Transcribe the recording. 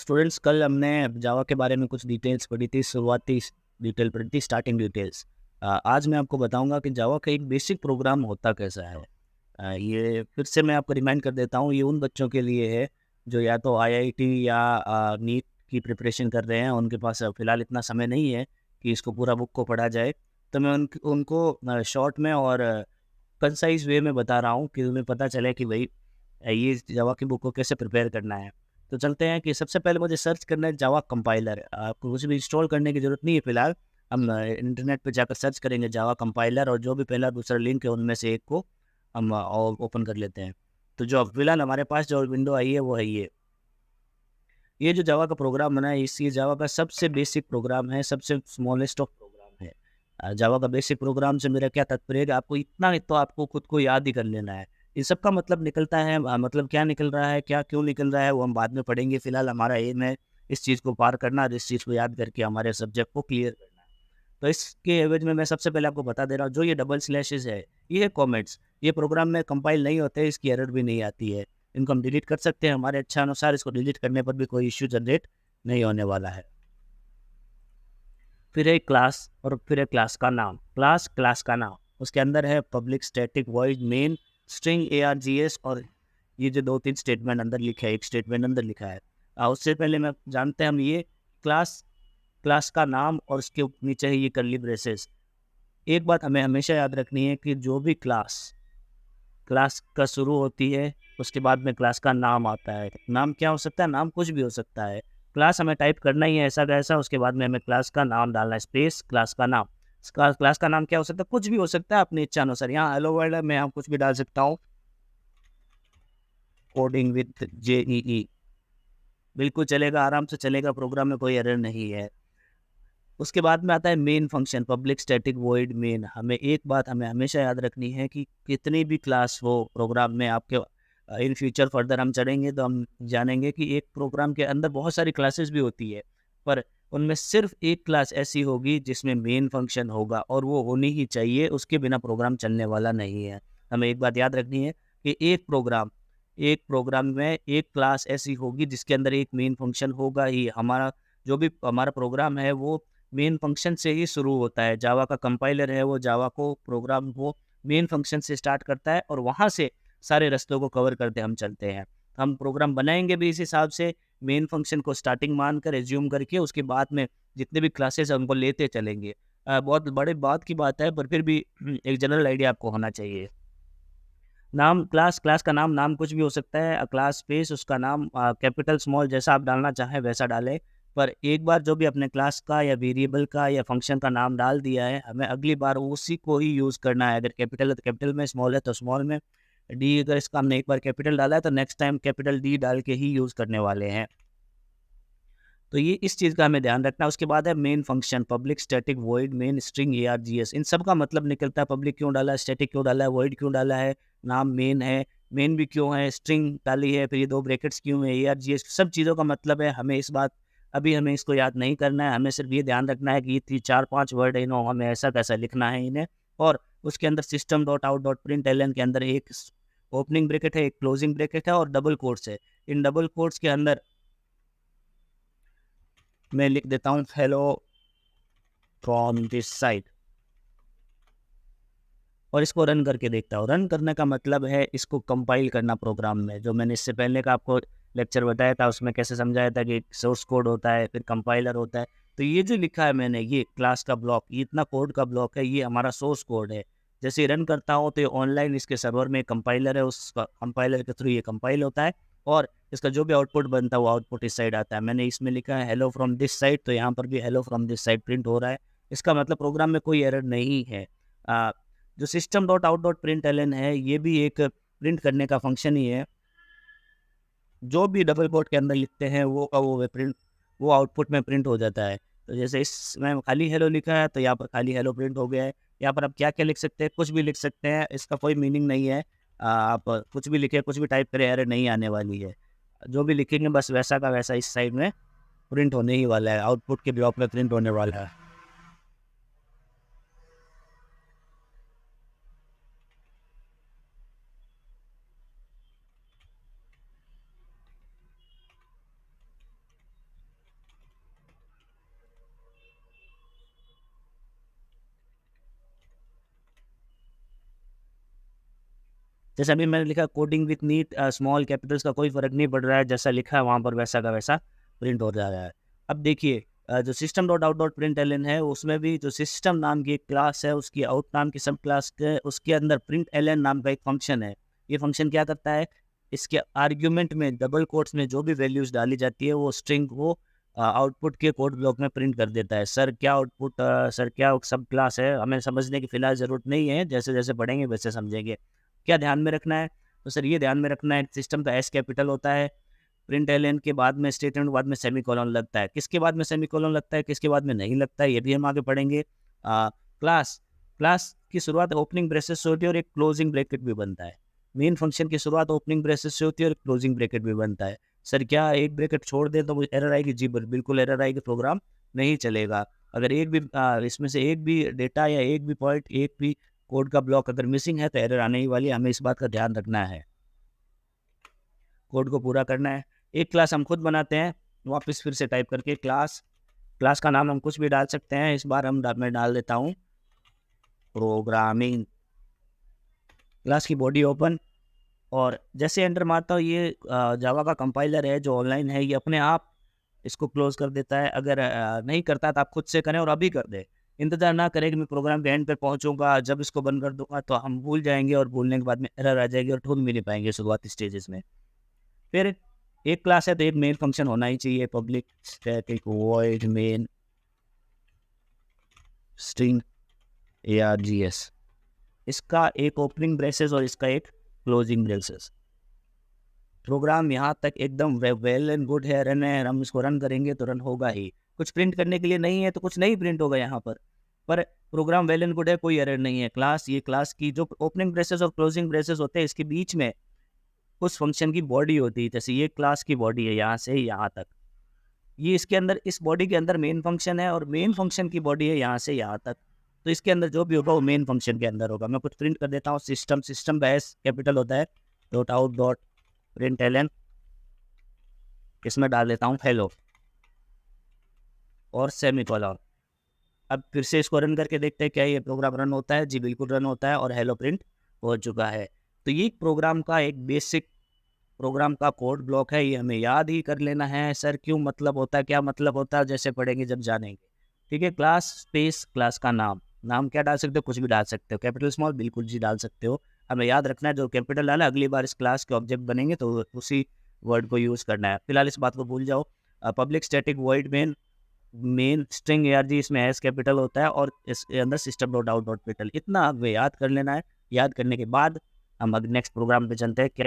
Students, कल हमने जावा के बारे में कुछ डिटेल्स पढ़ी थी, शुरुआती डिटेल पढ़ी थी, स्टार्टिंग डिटेल्स। आज मैं आपको बताऊंगा कि जावा का एक बेसिक प्रोग्राम होता कैसा है। ये फिर से मैं आपको रिमाइंड कर देता हूँ, ये उन बच्चों के लिए है जो या तो आईआईटी या नीट की प्रिपरेशन कर रहे हैं, उनके पास फ़िलहाल इतना समय नहीं है कि इसको पूरा बुक को पढ़ा जाए। तो मैं उनको शॉर्ट में और कंसाइज़ वे में बता रहा हूँ कि उन्हें पता चले कि भई ये जावा की बुक को कैसे प्रिपेयर करना है। तो चलते हैं कि सबसे पहले मुझे सर्च करना है जावा कंपाइलर। आपको कुछ भी इंस्टॉल करने की ज़रूरत नहीं है फ़िलहाल। हम इंटरनेट पे जाकर सर्च करेंगे जावा कंपाइलर, और जो भी पहला दूसरा लिंक है उनमें से एक को हम ओपन कर लेते हैं। तो जो फ़िलहाल हमारे पास जो विंडो आई है वो है ये। ये जो जावा का प्रोग्राम बना है, ये जावा का सबसे बेसिक प्रोग्राम है, सबसे स्मॉलेस्ट ऑफ प्रोग्राम है। जावा का बेसिक प्रोग्राम से मेरा क्या तात्पर्य है कि आपको इतना तो आपको खुद को याद ही कर लेना है। इन सब का मतलब निकलता है, मतलब क्या निकल रहा है, क्या क्यों निकल रहा है, वो हम बाद में पढ़ेंगे। फिलहाल हमारा एम है इस चीज़ को पार करना और इस चीज़ को याद करके हमारे सब्जेक्ट को क्लियर करना है। तो इसके एवज में मैं सबसे पहले आपको बता दे रहा हूँ, जो ये डबल स्लैशेस है, ये है कमेंट्स। ये प्रोग्राम में कंपाइल नहीं होते, इसकी एरर भी नहीं आती है। इनको हम डिलीट कर सकते हैं हमारे इच्छा अनुसार। इसको डिलीट करने पर भी कोई इश्यू जनरेट नहीं होने वाला है। फिर है क्लास, और फिर है क्लास का नाम। क्लास का नाम, उसके अंदर है public static void main string ARGS, और ये जो 2-3 स्टेटमेंट अंदर लिखा है, एक स्टेटमेंट अंदर लिखा है। उससे पहले मैं जानते हैं हम ये क्लास क्लास का नाम और उसके नीचे है ये कर्ली ब्रेसेस। एक बात हमें हमेशा याद रखनी है कि जो भी क्लास क्लास का शुरू होती है, उसके बाद में क्लास का नाम आता है। नाम क्या हो सकता है? नाम कुछ भी हो सकता है। क्लास हमें टाइप करना ही है ऐसा का ऐसा, उसके बाद में हमें क्लास का नाम डालना है, स्पेस क्लास का नाम। क्लास का नाम क्या हो सकता है? कुछ भी हो सकता है अपनी इच्छा अनुसार। यहाँ हेलो वर्ल्ड है, मैं यहाँ कुछ भी डाल सकता हूँ, कोडिंग विद JEE, बिल्कुल चलेगा, आराम से चलेगा, प्रोग्राम में कोई एरर नहीं है। उसके बाद में आता है main function, public static void main. हमें एक बात हमें हमेशा याद रखनी है कि कितनी भी क्लास हो प्रोग्राम में आपके, इन फ्यूचर फर्दर हम चढ़ेंगे तो हम जानेंगे कि एक प्रोग्राम के अंदर बहुत सारी क्लासेस भी होती है, पर उनमें सिर्फ एक क्लास ऐसी होगी जिसमें मेन फंक्शन होगा, और वो होनी ही चाहिए, उसके बिना प्रोग्राम चलने वाला नहीं है। हमें एक बात याद रखनी है कि एक प्रोग्राम में एक क्लास ऐसी होगी जिसके अंदर एक मेन फंक्शन होगा ही। हमारा जो भी हमारा प्रोग्राम है वो मेन फंक्शन से ही शुरू होता है। जावा का कंपाइलर है, वो जावा को प्रोग्राम को मेन फंक्शन से स्टार्ट करता है और वहाँ से सारे रास्तों को कवर करते हम चलते हैं। हम प्रोग्राम बनाएंगे भी इस हिसाब से, मेन फंक्शन को स्टार्टिंग मान कर एज्यूम करके, उसके बाद में जितने भी क्लासेस हैं उनको लेते चलेंगे। बहुत बड़े बात की बात है, पर फिर भी एक जनरल आइडिया आपको होना चाहिए। नाम क्लास का नाम कुछ भी हो सकता है। क्लास स्पेस उसका नाम, कैपिटल स्मॉल जैसा आप डालना चाहें वैसा डालें। पर एक बार जो भी अपने क्लास का या वेरिएबल का या फंक्शन का नाम डाल दिया है, हमें अगली बार उसी को ही यूज़ करना है। अगर कैपिटल है तो कैपिटल में, स्मॉल है तो स्मॉल में। डी अगर इसका हमने एक बार कैपिटल डाला है तो नेक्स्ट टाइम कैपिटल D डाल के ही यूज़ करने वाले हैं। तो ये इस चीज़ का हमें ध्यान रखना है। उसके बाद है main function, public static void main string ARGS। इन सब का मतलब निकलता है पब्लिक क्यों डाला है, स्टैटिक क्यों डाला है, वॉइड क्यों डाला है, नाम मेन है, मेन भी क्यों है, स्ट्रिंग डाली है, फिर ये 2 ब्रैकेट्स क्यों है, ARGS, सब चीज़ों का मतलब है। हमें इस बात अभी हमें इसको याद नहीं करना है। हमें सिर्फ ये ध्यान रखना है कि ये 4-5 वर्ड है, इन्हों हमें ऐसा कैसा लिखना है इन्हें। और उसके अंदर system dot out dot println के अंदर एक ओपनिंग ब्रैकेट है, एक क्लोजिंग ब्रैकेट है और डबल कोट्स है। इन डबल कोट्स के अंदर मैं लिख देता हूँ हेलो फ्रॉम दिस साइड, और इसको रन करके देखता हूँ। रन करने का मतलब है इसको कंपाइल करना प्रोग्राम में। जो मैंने इससे पहले का आपको लेक्चर बताया था उसमें कैसे समझाया था कि सोर्स कोड होता है, फिर कंपाइलर होता है। तो ये जो लिखा है मैंने, ये क्लास का ब्लॉक, ये इतना कोड का ब्लॉक है, ये हमारा सोर्स कोड है। जैसे रन करता हूँ तो ये ऑनलाइन इसके सर्वर में कंपाइलर है, उस कंपाइलर के थ्रू ये कंपाइल होता है, और इसका जो भी आउटपुट बनता है वो आउटपुट इस साइड आता है। मैंने इसमें लिखा है हेलो फ्रॉम दिस साइड, तो यहाँ पर भी hello from this side print हो रहा है। इसका मतलब प्रोग्राम में कोई एरर नहीं है। जो system dot out dot print L है, ये भी एक प्रिंट करने का फंक्शन ही है। जो भी डबल कोट के अंदर लिखते हैं वो का वो प्रिंट, वो आउटपुट में प्रिंट हो जाता है। तो जैसे इसमें खाली हेलो लिखा है तो यहाँ पर खाली हेलो प्रिंट हो गया है। यहाँ पर आप क्या क्या लिख सकते हैं, कुछ भी लिख सकते हैं, इसका कोई मीनिंग नहीं है। आप कुछ भी लिखे, कुछ भी टाइप करें, एरर नहीं आने वाली है। जो भी लिखेंगे बस वैसा का वैसा इस साइड में प्रिंट होने ही वाला है, आउटपुट के ब्लॉक में प्रिंट होने वाला है। जैसे अभी मैंने लिखा coding with neat small capitals का कोई फ़र्क नहीं पड़ रहा है, जैसा लिखा है वहाँ पर वैसा का वैसा प्रिंट हो जा रहा है। अब देखिए जो system dot out dot print L N है, उसमें भी जो सिस्टम नाम की एक क्लास है, उसकी आउट नाम की सब क्लास के उसके अंदर प्रिंट एल एन नाम का एक फंक्शन है। ये फंक्शन क्या करता है, इसके आर्ग्यूमेंट में डबल कोट्स में जो भी वैल्यूज़ डाली जाती है वो स्ट्रिंग को आउटपुट के कोड ब्लॉक में प्रिंट कर देता है। सर क्या आउटपुट, सर क्या सब क्लास है, हमें समझने की फ़िलहाल ज़रूरत नहीं है, जैसे-जैसे पढ़ेंगे वैसे समझेंगे। क्या ध्यान में रखना है? तो सर ये ध्यान में रखना है सिस्टम का एस कैपिटल होता है, प्रिंट एलएन के बाद में स्टेटमेंट के बाद में सेमीकोलन लगता है। किसके बाद में सेमीकोलन लगता है, किसके बाद में नहीं लगता है, ये भी हम आगे पढ़ेंगे। क्लास क्लास की शुरुआत ओपनिंग ब्रेसेस से होती है और एक क्लोजिंग ब्रैकेट भी बनता है। मेन फंक्शन की शुरुआत ओपनिंग ब्रेसेस से होती है और क्लोजिंग ब्रैकेट भी बनता है। सर क्या एक ब्रैकेट छोड़ दें तो एरर आएगी? जी बिल्कुल एरर आएगी, प्रोग्राम नहीं चलेगा। अगर एक भी इसमें से एक भी डेटा या एक भी पॉइंट, एक भी कोड का ब्लॉक अगर मिसिंग है तो एरर आने ही वाली है, हमें इस बात का ध्यान रखना है। कोड को पूरा करना है। एक क्लास हम खुद बनाते हैं, वापस फिर से टाइप करके क्लास, क्लास का नाम हम कुछ भी डाल सकते हैं। इस बार मैं डाल देता हूँ प्रोग्रामिंग। क्लास की बॉडी ओपन, और जैसे एंटर मारता हूँ ये जावा का कंपाइलर है जो ऑनलाइन है, ये अपने आप इसको क्लोज कर देता है। अगर नहीं करता तो आप खुद से करें और अभी कर दें। इंतज़ार ना करें कि मैं प्रोग्राम के एंड पे पहुँचूँगा, जब इसको बंद कर दूँगा तो हम भूल जाएँगे और भूलने के बाद में एरर आ जाएगी और ढूँढ भी नहीं पाएँगे शुरुआती स्टेजेस में। फिर एक क्लास है तो एक मेन फंक्शन होना ही चाहिए, public static void main string args। इसका एक ओपनिंग ब्रेसेस और इसका एक क्लोजिंग ब्रेसेस। प्रोग्राम यहाँ तक एकदम वेल एंड गुड है, रन है, हम इसको रन करेंगे तो रन होगा ही। कुछ प्रिंट करने के लिए नहीं है तो कुछ नहीं प्रिंट होगा यहाँ पर प्रोग्राम वेल एंड गुड है, कोई एरर नहीं है। क्लास, ये क्लास की जो ओपनिंग ब्रेसेस और क्लोजिंग ब्रेसेस होते हैं, इसके बीच में उस फंक्शन की बॉडी होती है। जैसे ये क्लास की बॉडी है यहाँ से यहाँ तक, ये इसके अंदर, इस बॉडी के अंदर मेन फंक्शन है और मेन फंक्शन की बॉडी है यहाँ से यहाँ तक। तो इसके अंदर जो भी होगा वो मेन फंक्शन के अंदर होगा। मैं कुछ प्रिंट कर देता हूँ। सिस्टम का एस कैपिटल होता है, dot out dot print L, इसमें डाल देता हूँ हेलो और सेमीकोलन। अब फिर से इसको रन करके देखते हैं क्या ये प्रोग्राम रन होता है। जी बिल्कुल रन होता है और हेलो प्रिंट हो चुका है। तो ये प्रोग्राम का एक बेसिक प्रोग्राम का कोड ब्लॉक है, ये हमें याद ही कर लेना है। सर क्यों मतलब होता है, क्या मतलब होता है, जैसे पढ़ेंगे जब जानेंगे। ठीक है, क्लास स्पेस क्लास का नाम, नाम क्या डाल सकते हो, कुछ भी डाल सकते हो, कैपिटल स्मॉल बिल्कुल जी डाल सकते हो। हमें याद रखना है जो कैपिटल डाला अगली बार इस क्लास के ऑब्जेक्ट बनेंगे तो उसी वर्ड को यूज़ करना है। फिलहाल इस बात को भूल जाओ। Public static void main string arg, इसमें एस कैपिटल होता है और इसके अंदर सिस्टम डॉट आउट डॉट पिटल, इतना हमें याद कर लेना है। याद करने के बाद हम नेक्स्ट प्रोग्राम पे चलते हैं। क्या